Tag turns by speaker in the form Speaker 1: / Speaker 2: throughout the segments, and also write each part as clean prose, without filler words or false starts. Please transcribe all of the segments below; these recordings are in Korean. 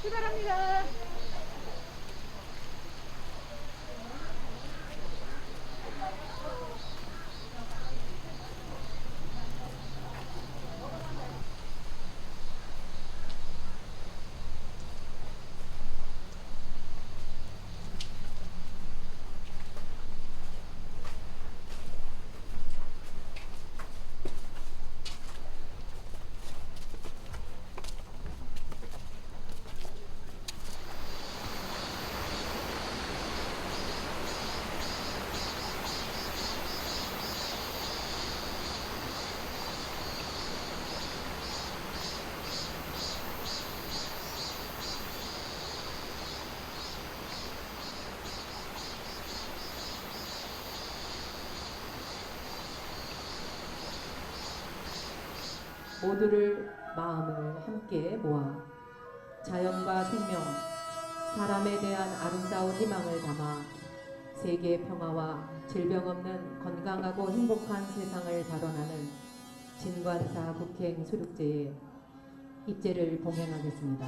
Speaker 1: 출발합니다.
Speaker 2: 모두를 마음을 함께 모아 자연과 생명, 사람에 대한 아름다운 희망을 담아 세계 평화와 질병 없는 건강하고 행복한 세상을 발언하는 진관사 국행 수륙제에 입제를 봉행하겠습니다.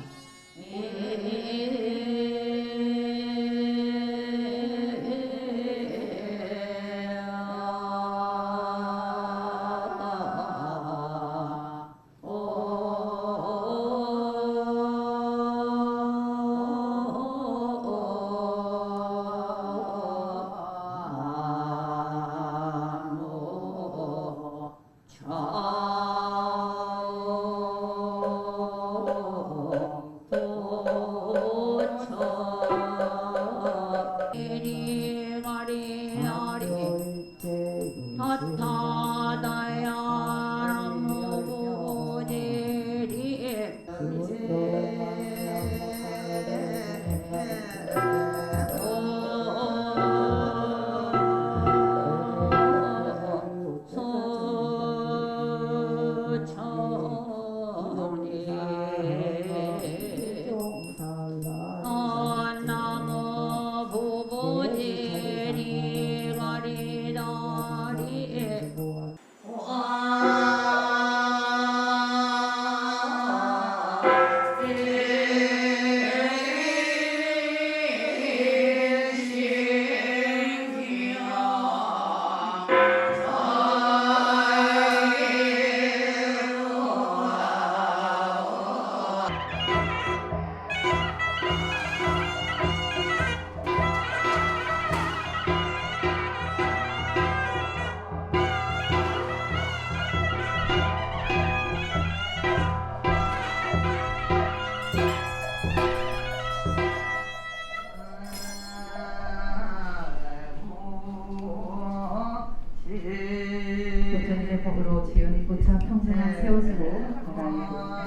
Speaker 3: 부처님의 법으로 지은 부처 평생한 세옷으로 바다에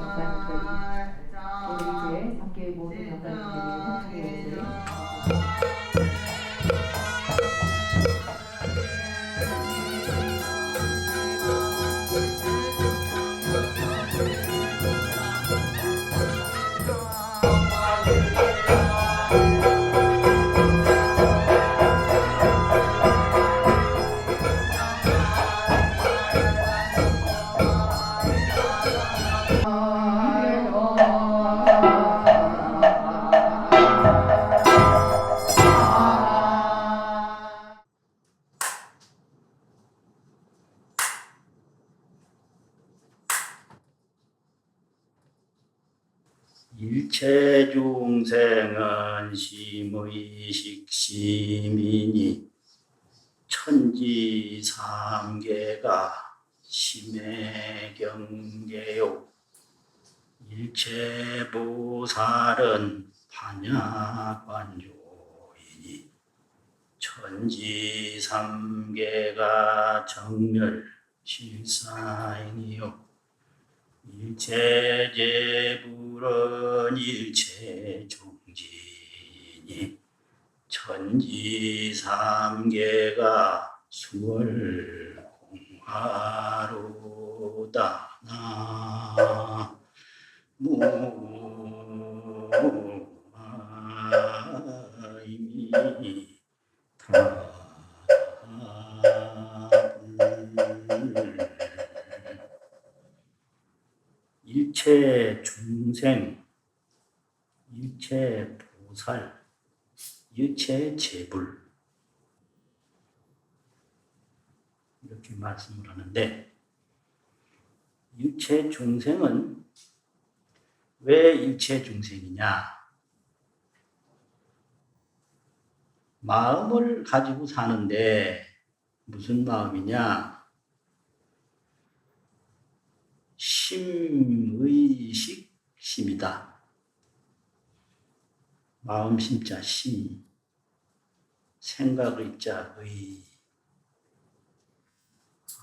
Speaker 3: 영광들이 우리 이제 함께 모든 영광들이 함께
Speaker 4: 일체 중생은 심의식 심이니 천지 삼계가 심의 경계요 일체 보살은 반야관조이니 천지 삼계가 정멸 실사이니요 일체 제불은 일체 종지니 천지 삼계가 수월 공화로다 나무 아이미타 일체 중생 유체 보살, 유체 제불 이렇게 말씀을 하는데 유체 중생은 왜 일체 중생이냐? 마음을 가지고 사는데 무슨 마음이냐? 심의식 심이다. 마음 심자 심, 생각의 자 의,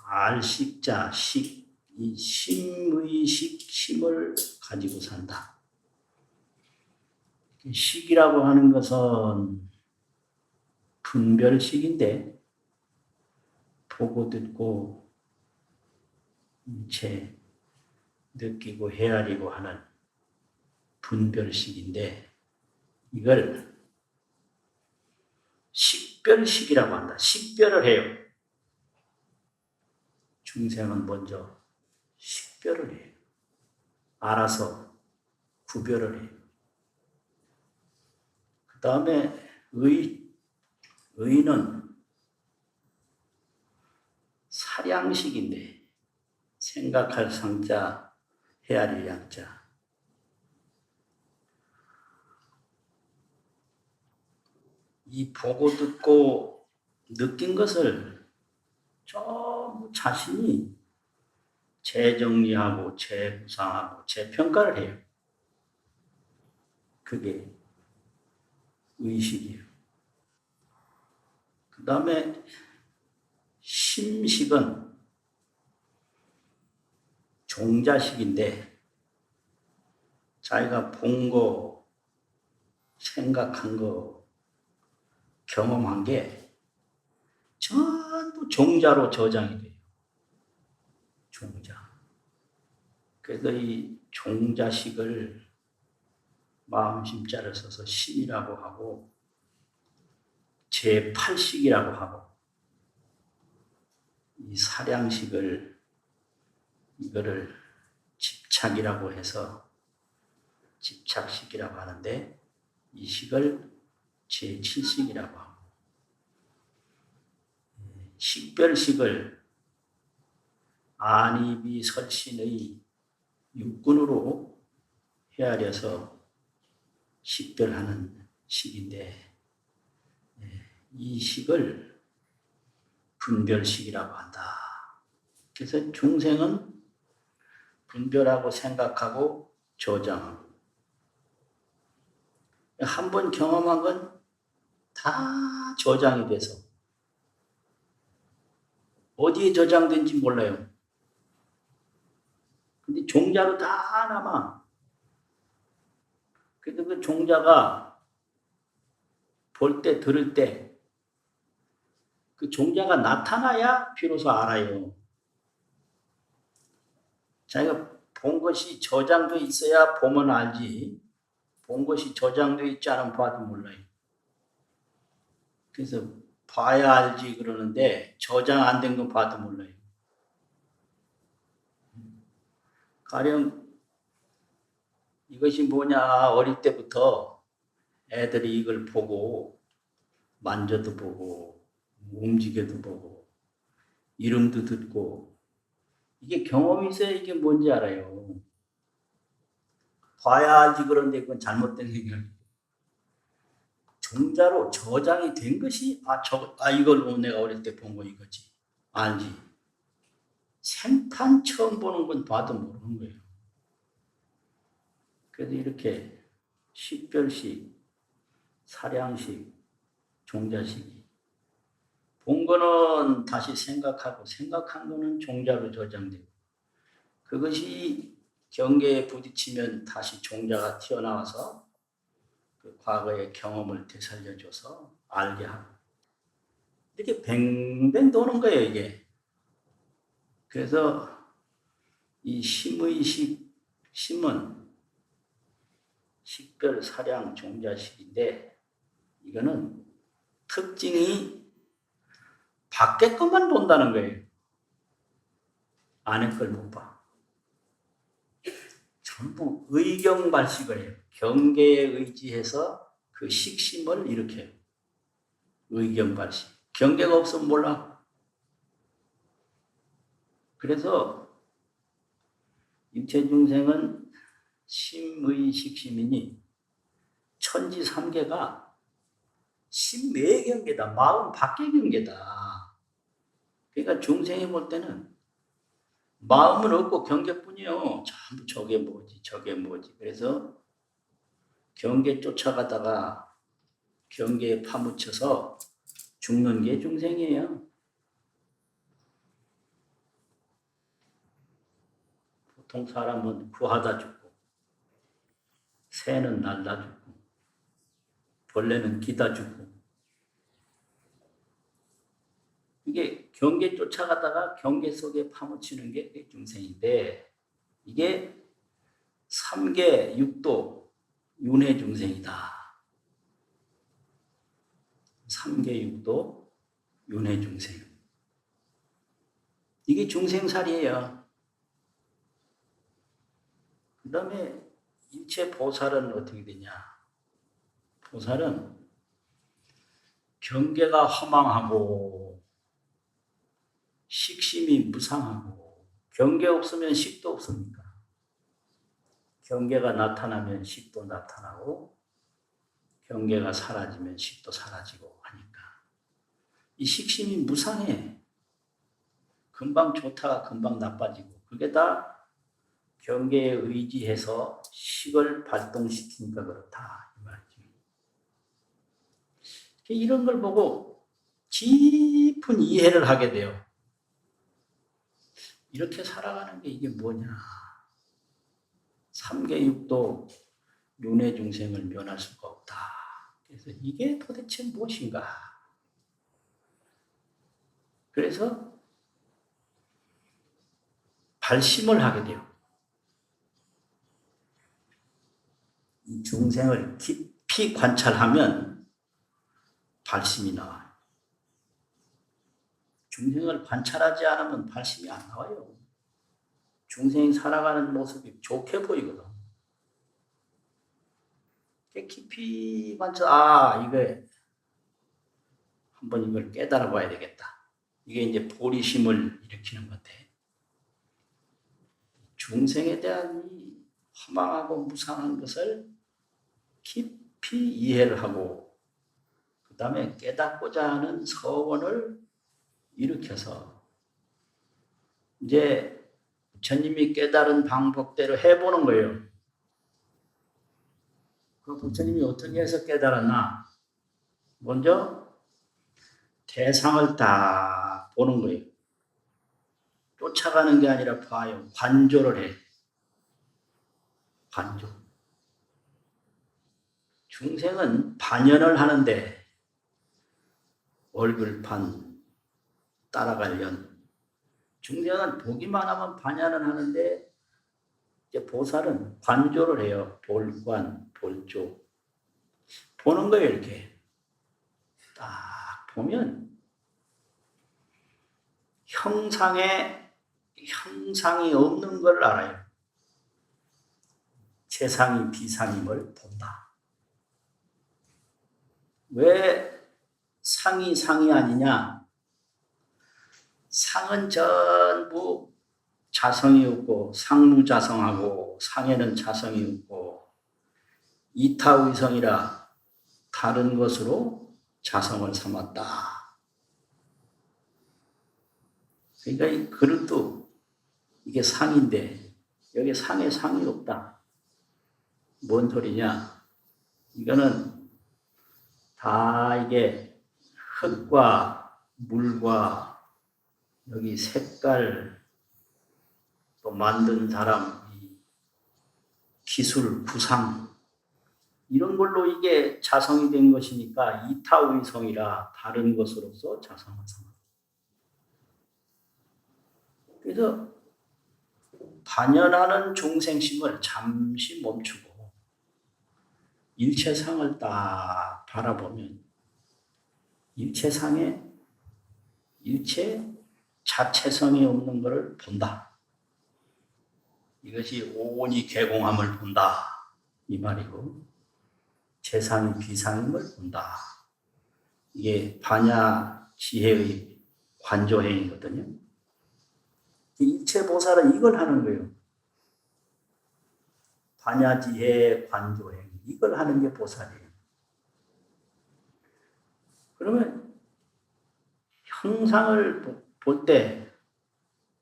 Speaker 4: 알식자 식, 이 심의식 심을 가지고 산다. 식이라고 하는 것은 분별식인데 보고 듣고 일체 느끼고 헤아리고 하는 분별식인데 이걸 식별식이라고 한다. 식별을 해요. 중생은 먼저 식별을 해요. 알아서 구별을 해요. 그 다음에 의는 사량식인데 생각할 상자, 헤아릴 양자. 이 보고 듣고 느낀 것을 전부 자신이 재정리하고 재구상하고 재평가를 해요. 그게 의식이에요. 그 다음에 심식은 종자식인데 자기가 본 거, 생각한 거, 경험한 게 전부 종자로 저장이 돼요. 종자. 그래서 이 종자식을 마음심자를 써서 심이라고 하고 제8식이라고 하고 이 사량식을 이거를 집착이라고 해서 집착식이라고 하는데 이 식을 제7식이라고 하고 식별식을 안이비설신의 육군으로 헤아려서 식별하는 식인데 이 식을 분별식이라고 한다. 그래서 중생은 분별하고 생각하고 저장하고 한 번 경험한 건 다 저장이 돼서 어디에 저장된지 몰라요. 근데 종자로 다 남아. 그래서 그 종자가 볼 때, 들을 때 그 종자가 나타나야 비로소 알아요. 자기가 본 것이 저장돼 있어야 보면 알지. 본 것이 저장돼 있지 않으면 봐도 몰라요. 그래서 봐야 알지 그러는데 저장 안 된 건 봐도 몰라요. 가령 이것이 뭐냐 어릴 때부터 애들이 이걸 보고 만져도 보고 움직여도 보고 이름도 듣고 이게 경험이 있어야 이게 뭔지 알아요. 봐야 알지 그런데 그건 잘못된 생각이에요. 종자로 저장이 된 것이 이걸 내가 어릴 때 본 거 이거지 알지. 생판 처음 보는 건 봐도 모르는 거예요. 그래서 이렇게 식별식, 사량식, 종자식이 본 거는 다시 생각하고 생각한 거는 종자로 저장되고 그것이 경계에 부딪히면 다시 종자가 튀어나와서 그 과거의 경험을 되살려줘서 알게 하고 이렇게 뱅뱅 도는 거예요 이게. 그래서 이 심의식, 심은 식별, 사량, 종자식인데 이거는 특징이 밖에 것만 본다는 거예요. 안에 걸 못 봐. 전부 의경발식을 해요. 경계에 의지해서 그 식심을 일으켜요. 의경발심. 경계가 없으면 몰라. 그래서 일체중생은 심의식심이니 천지 3계가 심외 경계다. 마음 밖의 경계다. 그러니까 중생이 볼 때는 마음은 없고 경계뿐이요. 전부 저게 뭐지 저게 뭐지. 그래서 경계 쫓아가다가 경계에 파묻혀서 죽는 게 중생이에요. 보통 사람은 구하다 죽고 새는 날다 죽고 벌레는 기다 죽고 이게 경계 쫓아가다가 경계 속에 파묻히는 게 중생인데 이게 3계 6도 윤회 중생이다. 3계 6도 윤회 중생. 이게 중생살이에요. 그 다음에 일체 보살은 어떻게 되냐. 보살은 경계가 허망하고 식심이 무상하고 경계 없으면 식도 없습니까? 경계가 나타나면 식도 나타나고 경계가 사라지면 식도 사라지고 하니까 이 식심이 무상해. 금방 좋다가 금방 나빠지고 그게 다 경계에 의지해서 식을 발동시키니까 그렇다 이 말이죠. 이런 걸 보고 깊은 이해를 하게 돼요. 이렇게 살아가는 게 이게 뭐냐. 3계 6도 윤회 중생을 면할 수가 없다. 그래서 이게 도대체 무엇인가. 그래서 발심을 하게 돼요. 이 중생을 깊이 관찰하면 발심이 나와요. 중생을 관찰하지 않으면 발심이 안 나와요. 중생이 살아가는 모습이 좋게 보이거든. 깊이 관찰, 이거 한번 이걸 깨달아 봐야 되겠다. 이게 이제 보리심을 일으키는 것 같아. 중생에 대한 이 허망하고 무상한 것을 깊이 이해를 하고 그 다음에 깨닫고자 하는 서원을 일으켜서 이제 부처님이 깨달은 방법대로 해보는 거예요. 그 부처님이 어떻게 해서 깨달았나? 먼저 대상을 딱 보는 거예요. 쫓아가는 게 아니라 봐요. 관조를 해. 관조. 중생은 반연을 하는데 얼굴판 따라갈 연. 중생은 보기만 하면 반연을 하는데 이제 보살은 관조를 해요. 볼관, 볼조. 보는 거예요, 이렇게. 딱 보면 형상이 없는 걸 알아요. 재상이 비상임을 본다. 왜 상이 아니냐? 상은 전부 자성이 없고 상무자성하고 상에는 자성이 없고 이타의성이라 다른 것으로 자성을 삼았다. 그러니까 이 그릇도 이게 상인데 여기 상에 상이 없다. 뭔 소리냐? 이거는 다 이게 흙과 물과 여기 색깔 또 만든 사람 기술 구상 이런 걸로 이게 자성이 된 것이니까 이타의성이라 다른 것으로서 자성을 삼아. 그래서 반연하는 중생심을 잠시 멈추고 일체상을 딱 바라보면 일체상에 일체 자체성이 없는 것을 본다. 이것이 오온이 개공함을 본다. 이 말이고, 재상이 비상임을 본다. 이게 반야지혜의 관조행이거든요. 일체보살은 이걸 하는 거예요. 반야지혜 관조행, 이걸 하는 게 보살이에요. 그러면 형상을 볼 때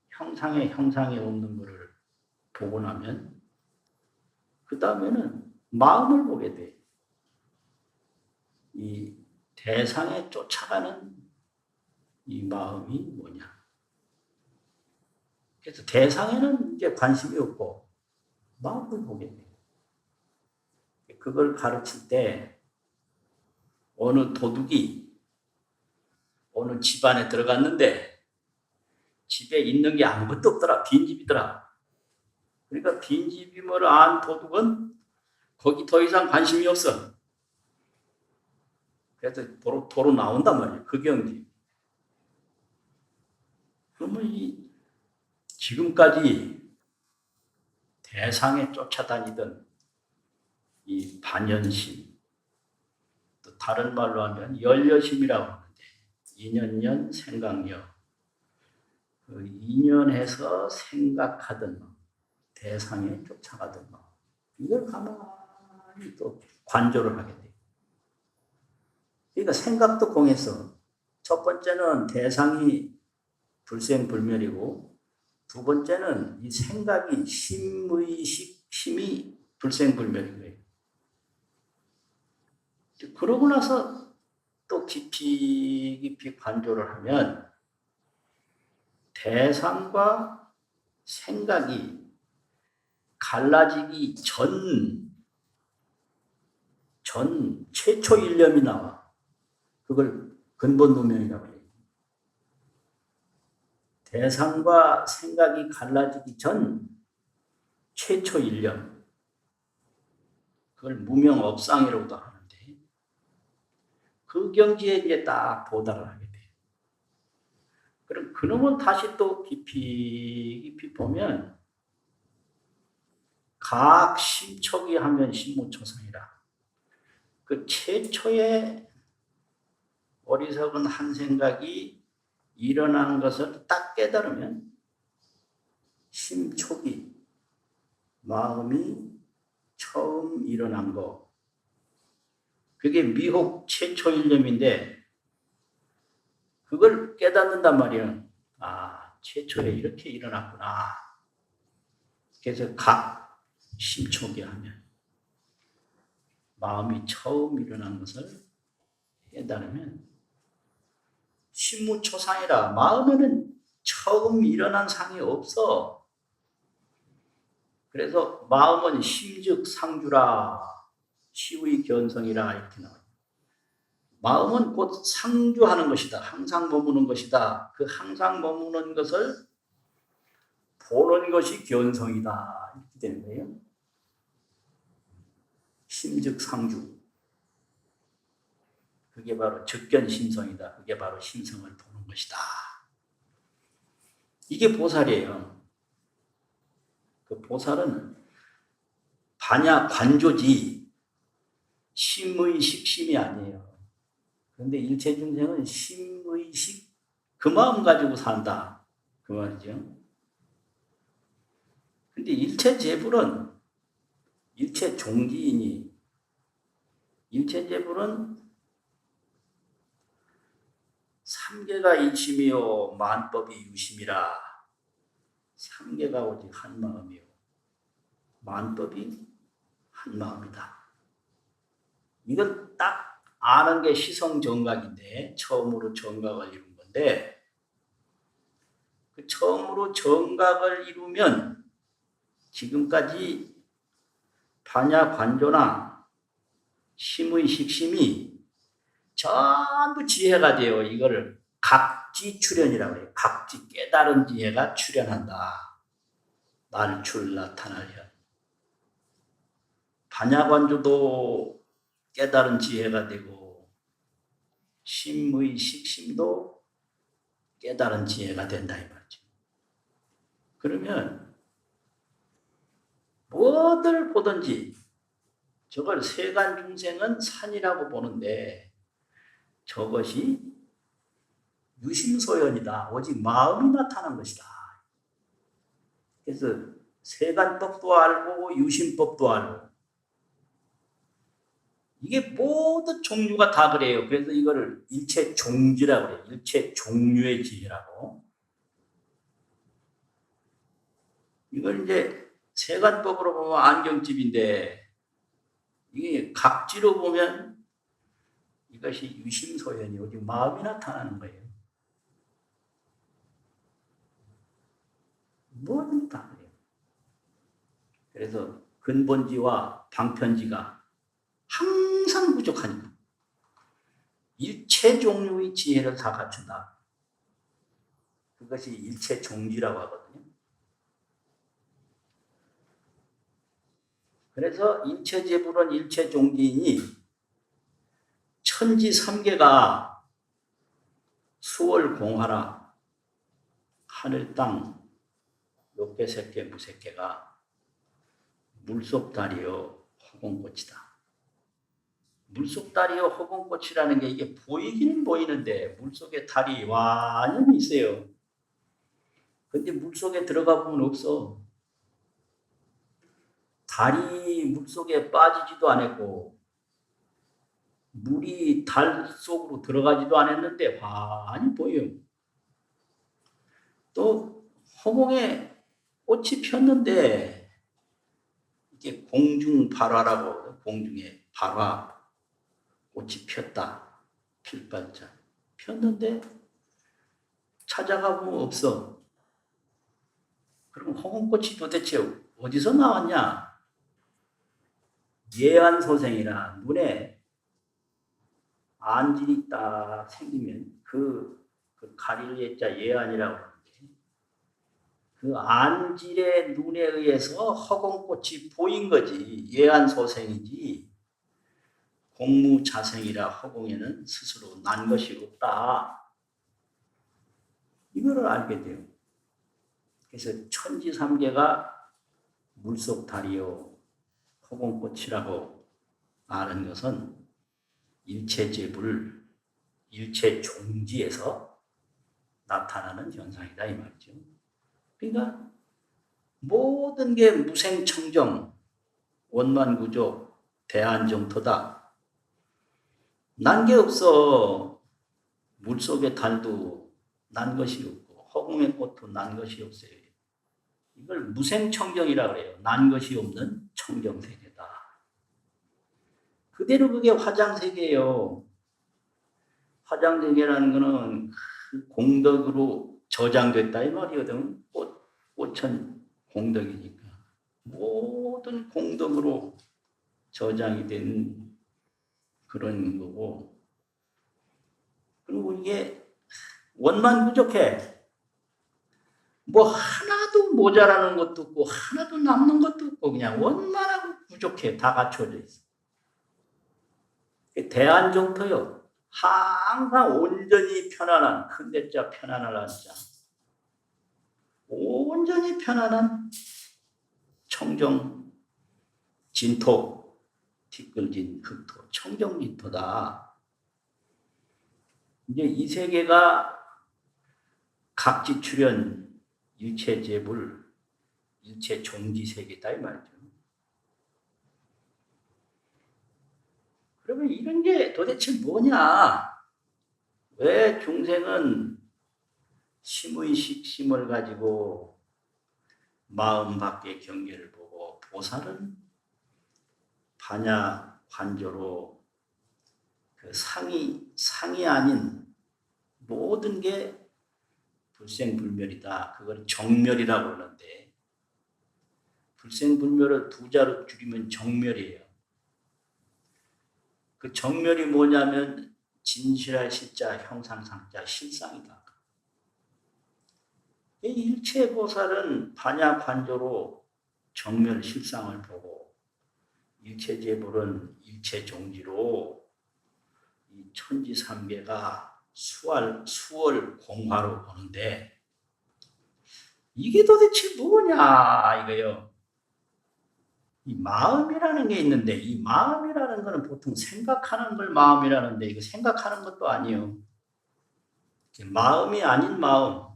Speaker 4: 형상에 없는 것을 보고 나면 그 다음에는 마음을 보게 돼. 이 대상에 쫓아가는 이 마음이 뭐냐. 그래서 대상에는 이제 관심이 없고 마음을 보게 돼. 그걸 가르칠 때 어느 도둑이 어느 집안에 들어갔는데 집에 있는 게 아무것도 없더라. 빈집이더라. 그러니까 빈집임을 안 도둑은 거기 더 이상 관심이 없어. 그래서 도로 나온단 말이에요. 그 경지. 그러면 지금까지 대상에 쫓아다니던 이 반연심, 또 다른 말로 하면 열여심이라고 하는데, 인연연 생각력, 그 인연해서 생각하던 마음, 대상에 쫓아가던 마음, 이걸 가만히 또 관조를 하게 돼요. 그러니까 생각도 공해서 첫 번째는 대상이 불생불멸이고, 두 번째는 이 생각이 심이 불생불멸인 거예요. 그러고 나서 또 깊이 관조를 하면 대상과 생각이 갈라지기 전 최초 일념이 나와. 그걸 근본노명이라고 해요. 대상과 생각이 갈라지기 전 최초 일념. 그걸 무명업상이라고도 하는데, 그 경지에 이제 딱 도달을 하게 돼요. 그럼 그놈을 다시 또 깊이 보면, 각 심초기 하면 심무초상이라. 그 최초의 어리석은 한 생각이 일어나는 것을 딱 깨달으면 심초기, 마음이 처음 일어난 거, 그게 미혹 최초 일념인데, 그걸 깨닫는단 말이에요. 아, 최초에 이렇게 일어났구나. 그래서 각 심초기 하면 마음이 처음 일어난 것을 깨달으면 심무초상이라, 마음에는 처음 일어난 상이 없어. 그래서 마음은 심즉 상주라, 시의 견성이라 이렇게 나와요. 마음은 곧 상주하는 것이다. 항상 머무는 것이다. 그 항상 머무는 것을 보는 것이 견성이다. 이렇게 되는 거예요. 심즉 상주. 그게 바로 즉견심성이다. 그게 바로 심성을 보는 것이다. 이게 보살이에요. 그 보살은 반야 관조지 심의식심이 아니에요. 그런데 일체중생은 심의식, 그 마음 가지고 산다. 그 말이죠. 근데 일체재불은, 일체종지이니, 일체재불은 삼계가 일심이요 만법이 유심이라. 삼계가 오직 한 마음이요 만법이 한 마음이다. 이걸 딱 아는 게 시성정각인데, 처음으로 정각을 이룬 건데, 그 처음으로 정각을 이루면 지금까지 반야관조나 심의식심이 전부 지혜가 돼요. 이거를 각지출현이라고 해요. 각지 깨달은 지혜가 출현한다. 말출 나타나련. 반야관조도 깨달은 지혜가 되고 심의식심도 깨달은 지혜가 된다 이 말이죠. 그러면 무엇을 보든지 저걸 세간 중생은 산이라고 보는데 저것이 유심소연이다. 오직 마음이 나타난 것이다. 그래서 세간법도 알고 유심법도 알고 이게 모든 종류가 다 그래요. 그래서 이거를 일체 종지라고 그래요. 일체 종류의 지혜라고. 이걸 이제 세간법으로 보면 안경집인데 이게 각지로 보면 이것이 유심소연이 오직 마음이 나타나는 거예요. 뭐든 다 그래요. 그래서 근본지와 방편지가 항상 부족하니까 일체 종류의 지혜를 다 갖춘다. 그것이 일체 종지라고 하거든요. 그래서 일체제불은 일체 종지이니 천지 삼계가 수월 공하라 하늘 땅 욕계색계 무색계가 물속다리요 허공꽃이다. 물속다리요 허공꽃이라는 게 이게 보이기는 보이는데 물속에 달이 완전히 있어요. 근데 물속에 들어가 보면 없어. 달이 물속에 빠지지도 않았고 물이 달 속으로 들어가지도 않았는데 환히 보여요. 또 허공에 꽃이 폈는데 이게 공중발화라고 공중에 발화 꽃이 폈다. 필발자 폈는데 찾아가 보면 없어. 그럼 허공꽃이 도대체 어디서 나왔냐? 예안소생이라 눈에 안질이 딱 생기면 그 가릴 예자 예안이라고 하는데 그 안질의 눈에 의해서 허공꽃이 보인 거지. 예안소생이지 공무자생이라 허공에는 스스로 난 것이 없다. 이거를 알게 돼요. 그래서 천지삼계가 물속다리요 허공꽃이라고 아는 것은 일체제불, 일체종지에서 나타나는 현상이다 이 말이죠. 그러니까 모든 게 무생청정, 원만구조, 대안정토다. 난 게 없어. 물속의 달도 난 것이 없고 허공의 꽃도 난 것이 없어요. 이걸 무생청정이라고 해요. 난 것이 없는 청정세계다. 그대로 그게 화장세계예요. 화장세계라는 거는 그 공덕으로 저장됐다 이 말이거든. 꽃은 공덕이니까. 모든 공덕으로 저장이 된 그런 거고. 그리고 이게 원만 부족해. 뭐 하나도 모자라는 것도 없고 하나도 남는 것도 없고 그냥 원만하고 부족해. 다 갖춰져 있어. 대안정토요. 항상 온전히 편안한 큰대자 편안한 자. 온전히 편안한 청정 진토 티끌진 흑토 청정 진토다. 이제 이 세계가 각지 출현 일체 재불 일체 종지 세계다 이 말이죠. 그러면 이런 게 도대체 뭐냐? 왜 중생은 심의식 심을 가지고 마음 밖의 경계를 보고 보살은 반야 관조로 그 상이 아닌 모든 게 불생불멸이다. 그걸 정멸이라고 하는데 불생불멸을 두 자로 줄이면 정멸이에요. 그 정멸이 뭐냐면 진실할 실자, 형상상자, 실상이다. 이 일체보살은 반야관조로 정멸 실상을 보고 일체재불은 일체종지로 이 천지삼계가 수월 공화로 보는데 이게 도대체 뭐냐 이거요. 이 마음이라는 게 있는데 이 마음이라는 거는 보통 생각하는 걸 마음이라는데 이거 생각하는 것도 아니에요. 마음이 아닌 마음.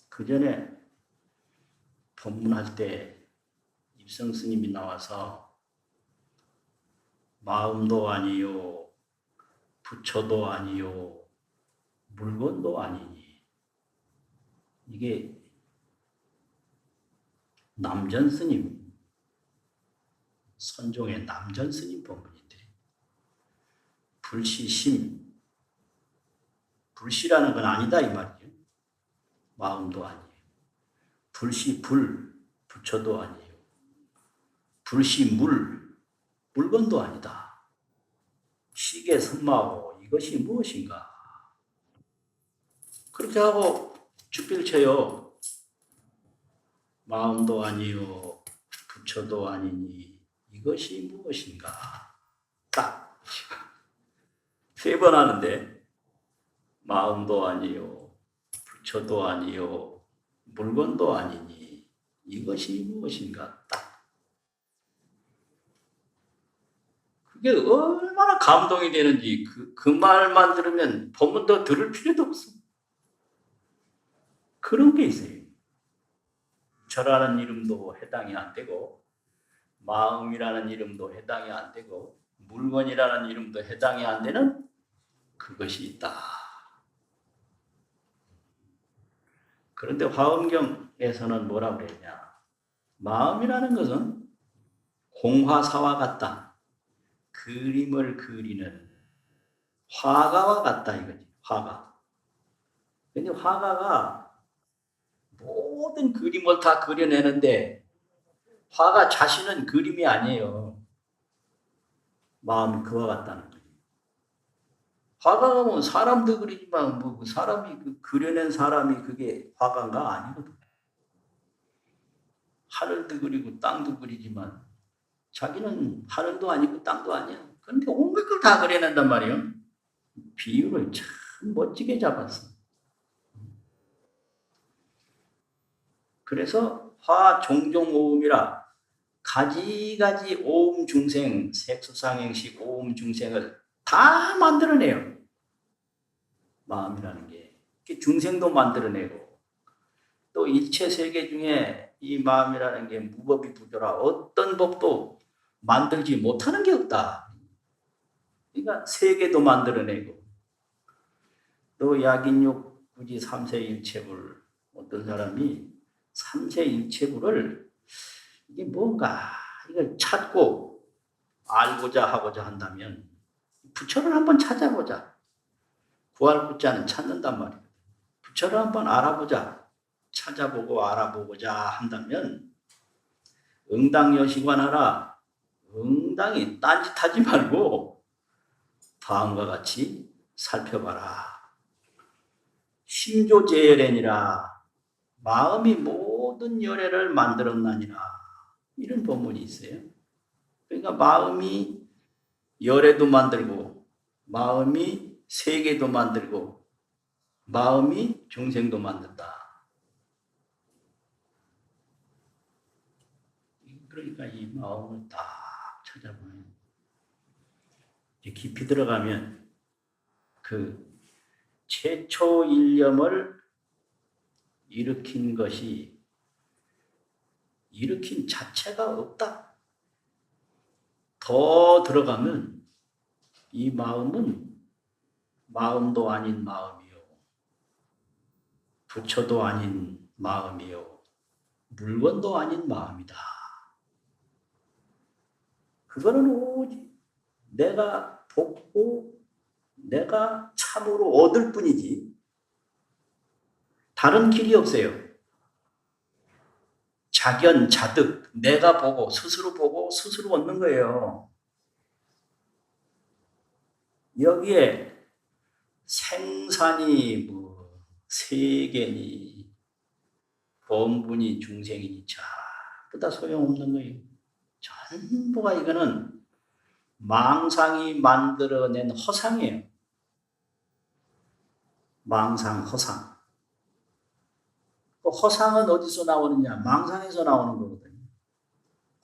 Speaker 4: 그 전에 법문할 때 입성 스님이 나와서 마음도 아니요, 부처도 아니요, 물건도 아니니. 이게 남전 스님, 선종의 남전 스님 법문인데 불시심, 불시라는 건 아니다 이 말이에요. 마음도 아니에요. 불시 불, 부처도 아니에요. 불시 물, 물건도 아니다. 시계 선마오, 이것이 무엇인가? 그렇게 하고 주필 쳐요. 마음도 아니요, 부처도 아니니 이것이 무엇인가? 딱 세 번 하는데 마음도 아니요, 부처도 아니요, 물건도 아니니 이것이 무엇인가? 딱. 그게 얼마나 감동이 되는지 그 말만 들으면 법문 더 들을 필요도 없어. 그런 게 있어요. 저라는 이름도 해당이 안 되고 마음이라는 이름도 해당이 안 되고 물건이라는 이름도 해당이 안 되는 그것이 있다. 그런데 화엄경에서는 뭐라고 그랬냐? 마음이라는 것은 공화사와 같다. 그림을 그리는 화가와 같다 이거지. 화가. 근데 화가가 모든 그림을 다 그려내는데 화가 자신은 그림이 아니에요. 마음이 그와 같다는 거예요. 화가가 뭐 사람도 그리지만 뭐 그 사람이 그려낸 사람이 그게 화가인가 아니거든. 하늘도 그리고 땅도 그리지만 자기는 하늘도 아니고 땅도 아니야. 그런데 온갖 걸 다 그려낸단 말이에요. 비유를 참 멋지게 잡았어. 그래서 화 종종 오음이라 가지가지 오음 중생, 색수상행식 오음 중생을 다 만들어내요. 마음이라는 게. 중생도 만들어내고 또 일체 세계 중에 이 마음이라는 게 무법이 부조라 어떤 법도 만들지 못하는 게 없다. 그러니까 세계도 만들어내고 또 약인육 구지 삼세일체불 어떤 사람이 삼세일체불을 이게 뭔가 이걸 찾고 알고자 하고자 한다면 부처를 한번 찾아보자. 구할 구자는 찾는단 말이에요. 부처를 한번 알아보자. 찾아보고 알아보고자 한다면 응당여시관하라. 응당히 딴짓하지 말고 다음과 같이 살펴봐라. 심조제열애니라. 마음이 모든 열애를 만들었나니라. 이런 본문이 있어요. 그러니까 마음이 열애도 만들고 마음이 세계도 만들고 마음이 중생도 만든다. 그러니까 이 마음을 딱 찾아보면 깊이 들어가면 그 최초 일념을 일으킨 것이 일으킨 자체가 없다. 더 들어가면 이 마음은 마음도 아닌 마음이요. 부처도 아닌 마음이요. 물건도 아닌 마음이다. 그거는 오직 내가 돕고 내가 참으로 얻을 뿐이지 다른 길이 없어요. 자견, 자득, 내가 보고 스스로 얻는 거예요. 여기에 생산이 뭐 세계니 본분이 중생이니 전부 다 소용없는 거예요. 전부가 이거는 망상이 만들어낸 허상이에요. 망상, 허상. 그 허상은 어디서 나오느냐? 망상에서 나오는 거거든요.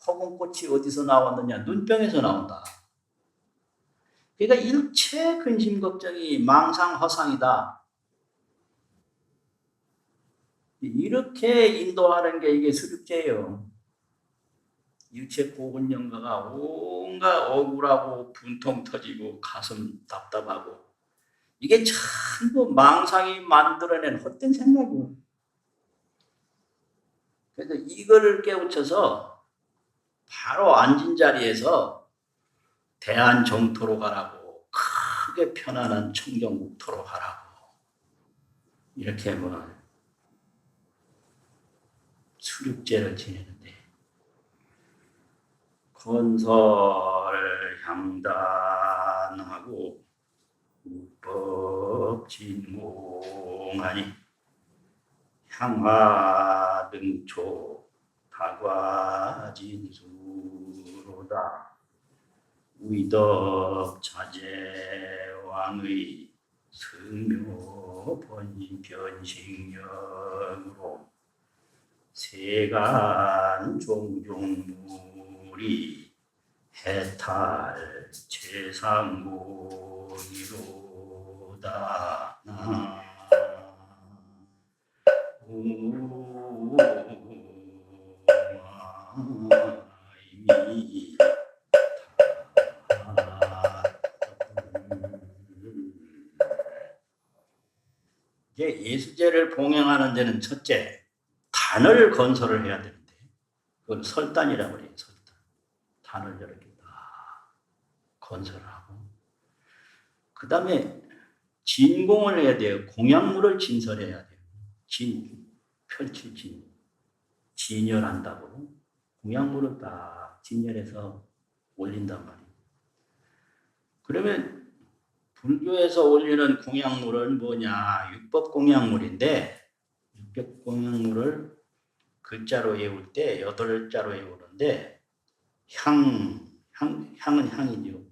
Speaker 4: 허공꽃이 어디서 나왔느냐? 눈병에서 나온다. 그러니까 일체 근심 걱정이 망상허상이다. 이렇게 인도하는 게 이게 수륙제예요. 일체 고군영가가 온갖 억울하고 분통 터지고 가슴 답답하고 이게 전부 망상이 만들어낸 헛된 생각이에요. 그래서 이걸 깨우쳐서 바로 앉은 자리에서 대한정토로 가라고, 크게 편안한 청정국토로 가라고, 이렇게 뭐 수륙제를 지내는데, 건설 향단하고 우법 진공하니 향화등초 다과진수로다. 위덕 자제왕의 승묘 변식력으로 세간 종종물이 해탈 최상공이로다. 이제 예수제를 봉행하는 데는 첫째, 단을 건설을 해야 되는데, 그건 설단이라고 그래요. 설단. 단을 이렇게 다 건설하고, 그 다음에 진공을 해야 돼요. 공약물을 진설해야 돼요. 펼칠 진열한다고. 공약물을 딱 진열해서 올린단 말이에요. 그러면 불교에서 올리는 공약물은 뭐냐? 육법 공약물인데, 육법 공약물을 글자로 외울 때 8자로 외우는데, 향은 향이죠.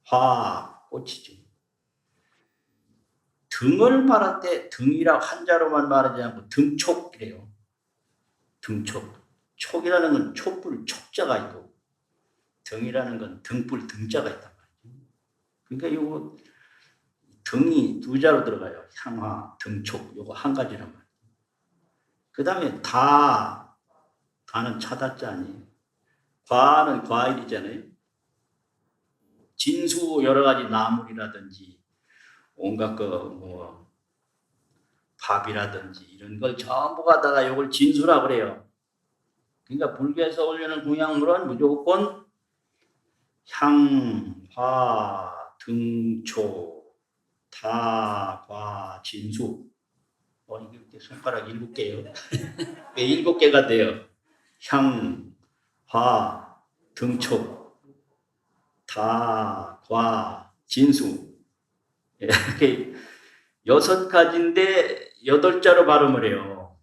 Speaker 4: 화, 꽃이죠. 등을 말할 때 등이라고 한자로만 말하지 않고 등촉이래요. 등촉. 촉이라는 건 촛불 촉자가 있고, 등이라는 건 등불 등자가 있단 말이죠. 그러니까 이거 등이 2자로 들어가요. 향화, 등촉, 요거 한 가지란 말이에요. 그 다음에 다는 차다자 아니에요. 과는 과일이잖아요. 진수 여러 가지 나물이라든지 온갖 밥이라든지 이런 걸 전부 갖다가 요걸 진수라 그래요. 그러니까 불교에서 올리는 공약물은 무조건 향, 화, 등초, 다, 과, 진수. 이게 손가락 7개요. 7개가 돼요. 향, 화, 등초, 다, 과, 진수. 이렇게 6가지인데 8자로 발음을 해요.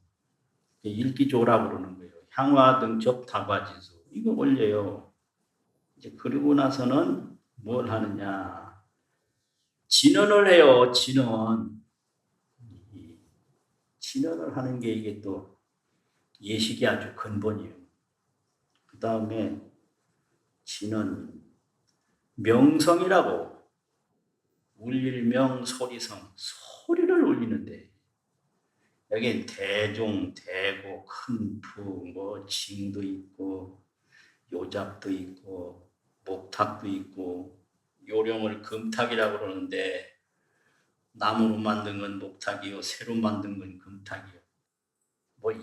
Speaker 4: 일기조라고 그러는 거예요. 향화, 등촉, 다과, 진수. 이거 올려요. 이제 그러고 나서는 뭘 하느냐? 진언을 해요. 진언을 하는 게 이게 또 예식이 아주 근본이에요. 그 다음에 진언, 명성이라고, 울릴명, 소리성, 소리를 울리는데, 여긴 대종, 대고, 큰푸, 징도 있고, 요잡도 있고, 목탁도 있고, 요령을 금탁이라고 그러는데, 나무로 만든 건 목탁이요, 새로 만든 건 금탁이요.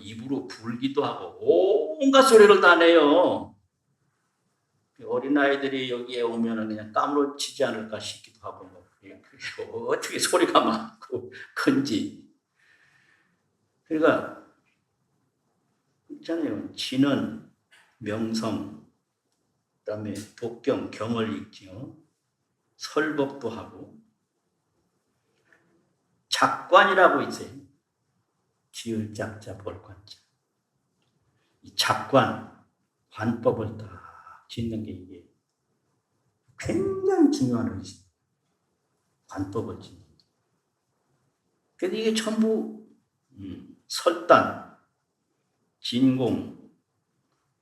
Speaker 4: 입으로 불기도 하고 온갖 소리를 다 내요. 어린아이들이 여기에 오면 그냥 까무러치지 않을까 싶기도 하고, 어떻게 소리가 많고 큰지. 그러니까 있잖아요. 진언, 명성, 그다음에 독경, 경을 읽지요. 설법도 하고, 작관이라고 있어요. 지을 짝자 볼관자. 이 작관, 관법을 딱 짓는 게 이게 굉장히 중요한 의식. 관법을 짓는 게. 그래서 이게 전부 설단, 진공,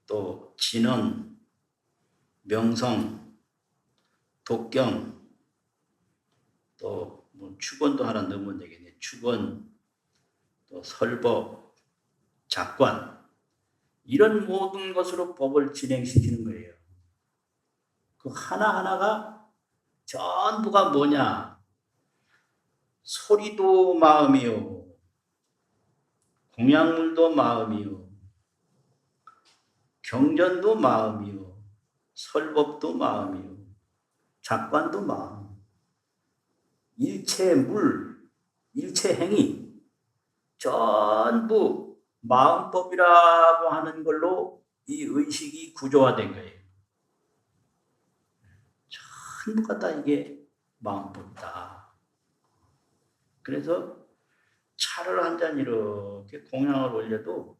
Speaker 4: 또 진언, 명성, 독경, 또 뭐 축원도 하나 넣으면 되겠네. 축원, 또 설법, 작관, 이런 모든 것으로 법을 진행시키는 거예요. 그 하나하나가 전부가 뭐냐? 소리도 마음이요, 공약물도 마음이요, 경전도 마음이요, 설법도 마음이요, 작관도 마음. 일체 물, 일체 행위 전부 마음법이라고 하는 걸로 이 의식이 구조화된 거예요. 전부가 다 이게 마음법이다. 그래서 차를 한 잔 이렇게 공양을 올려도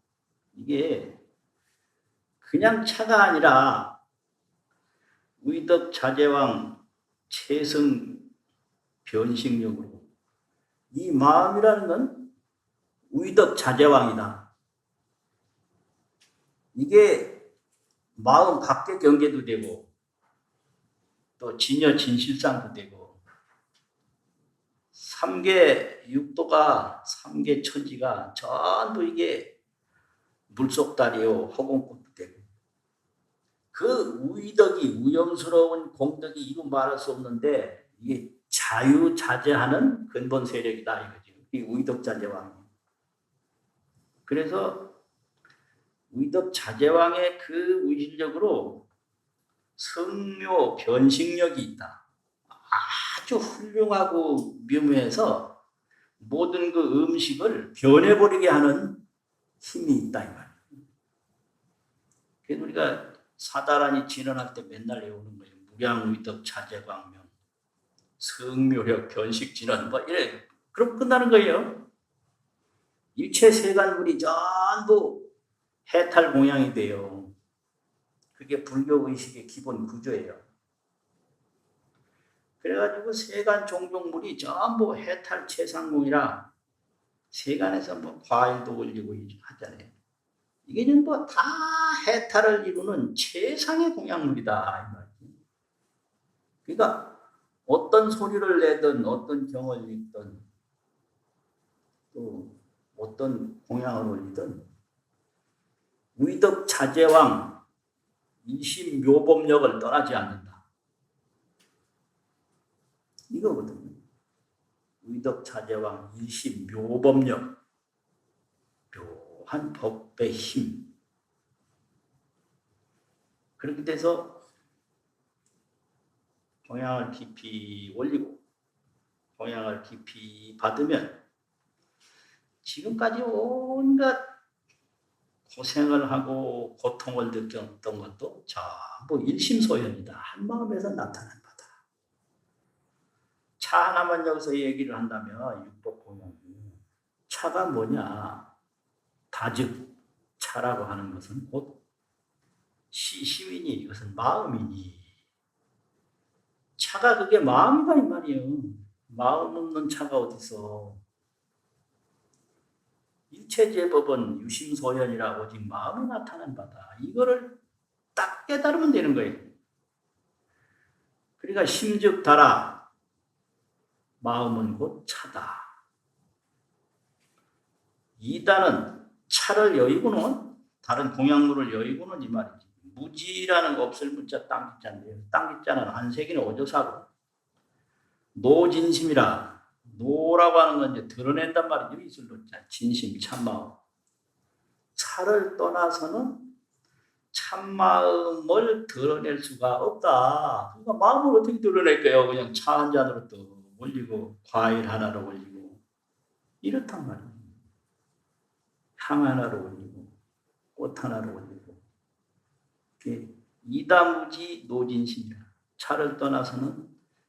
Speaker 4: 이게 그냥 차가 아니라 의덕자재왕 체성 변식력으로, 이 마음이라는 건 의덕자재왕이다. 이게 마음 밖에 경계도 되고 또 진여 진실상도 되고, 삼계 육도가, 삼계 천지가 전부 이게 물속다리요 허공꽃도 되고, 그 의덕이, 우영스러운 공덕이 이루 말할 수 없는데 이게 자유자재하는 근본 세력이다 이거죠. 이 의덕자재왕이. 그래서 의덕자재왕의 그 의실력으로 성묘 변식력이 있다. 아주 훌륭하고 묘묘해서 모든 그 음식을 변해버리게 하는 힘이 있다 이 말이에요. 그래서 우리가 사다란이 진언할 때 맨날 외우는 거예요. 무량의덕자재광명, 성묘력 변식진언, 뭐 이래. 그럼 끝나는 거예요. 일체 세간물이 전부 해탈 공양이 돼요. 그게 불교 의식의 기본 구조예요. 그래가지고 세간 종종물이 전부 해탈 최상공이라 세간에서 뭐 과일도 올리고 하잖아요. 이게 전부 다 해탈을 이루는 최상의 공양물이다 이 말이에요. 그러니까 어떤 소리를 내든 어떤 경을 읽든 또 어떤 공양을 올리든 의덕자재왕 이심묘법력을 떠나지 않는다. 이거거든요. 의덕자재왕 이심묘법력, 묘한 법의 힘. 그렇게 돼서 공양을 깊이 올리고 공양을 깊이 받으면 지금까지 온갖 고생을 하고 고통을 느꼈던 것도 전부 일심소현이다. 한마음에서 나타난 바다. 차 하나만 여기서 얘기를 한다면 육법공양이 차가 뭐냐? 다즉 차라고 하는 것은 곧 시민이, 이것은 마음이니, 차가 그게 마음이다 이 말이에요. 마음 없는 차가 어디서. 일체제법은 유심소현이라 오직 마음이 나타난 바다. 이거를 딱 깨달으면 되는 거예요. 그러니까 심즉 달아, 마음은 곧 차다. 이단은 차를 여의고는, 다른 공양물을 여의고는 이 말이지. 무지라는 거 없을 문자 땅기자인데요. 땅기자는 안색이는 어조사고, 노진심이라, 노라고 하는 건 이제 드러낸단 말이죠. 이슬로자, 진심, 참마음. 차를 떠나서는 참마음을 드러낼 수가 없다. 그러니까 마음을 어떻게 드러낼까요? 그냥 차 한 잔으로 또 올리고 과일 하나로 올리고 이렇단 말이에요. 향 하나로 올리고 꽃 하나로 올리고. 이다무지 노진심이라. 차를 떠나서는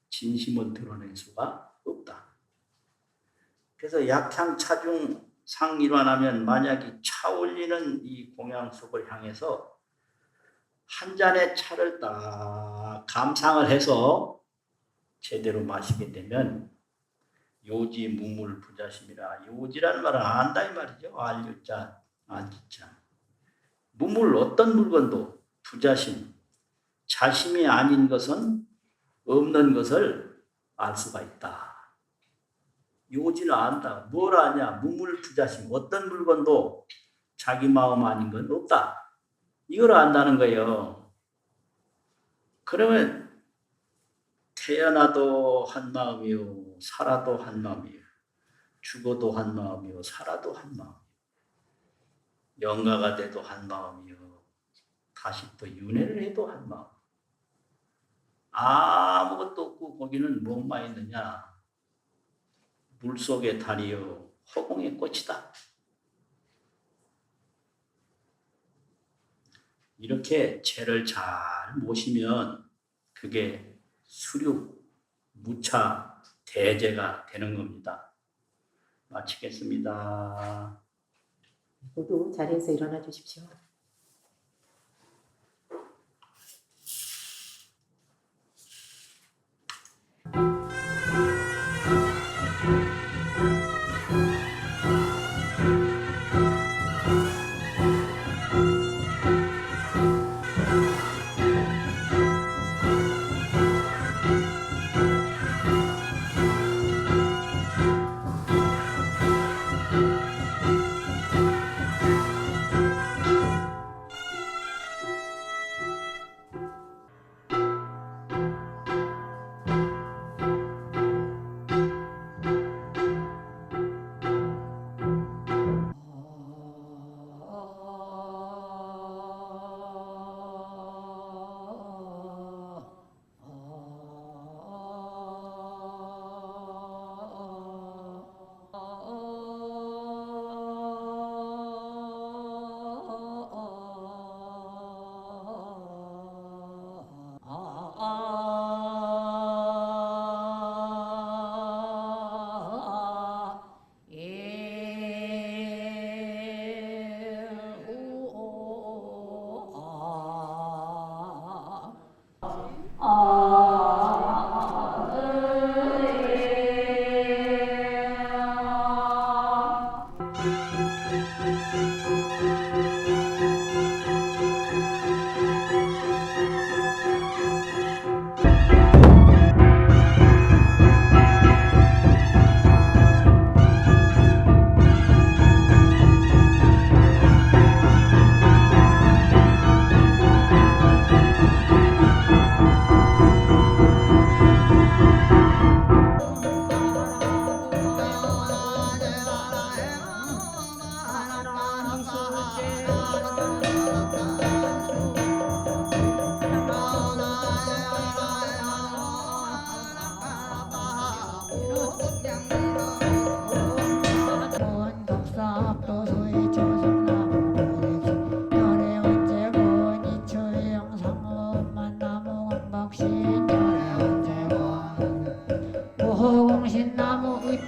Speaker 4: 진심을 드러낼 수가 없다. 그래서 약향 차중 상일환하면 만약에 차 올리는 이 공양 속을 향해서 한 잔의 차를 딱 감상을 해서 제대로 마시게 되면 요지 무물 부자심이라. 요지라는 말은 안다 이 말이죠. 알유자, 안지자. 무물 어떤 물건도 부자심, 자신이 아닌 것은 없는 것을 알 수가 있다. 요지를 안다. 뭘 아냐? 무물투자심. 어떤 물건도 자기 마음 아닌 건 없다. 이걸 안다는 거예요. 그러면 태어나도 한 마음이요, 살아도 한 마음이요, 죽어도 한 마음이요, 살아도 한 마음, 영가가 돼도 한 마음이요, 다시 또 윤회를 해도 한 마음. 아무것도 없고 거기는 뭐만 있느냐? 물속의 달이요, 허공의 꽃이다. 이렇게 죄를 잘 모시면 그게 수륙, 무차, 대죄가 되는 겁니다. 마치겠습니다.
Speaker 2: 모두 자리에서 일어나 주십시오.
Speaker 1: 호공신나무 잎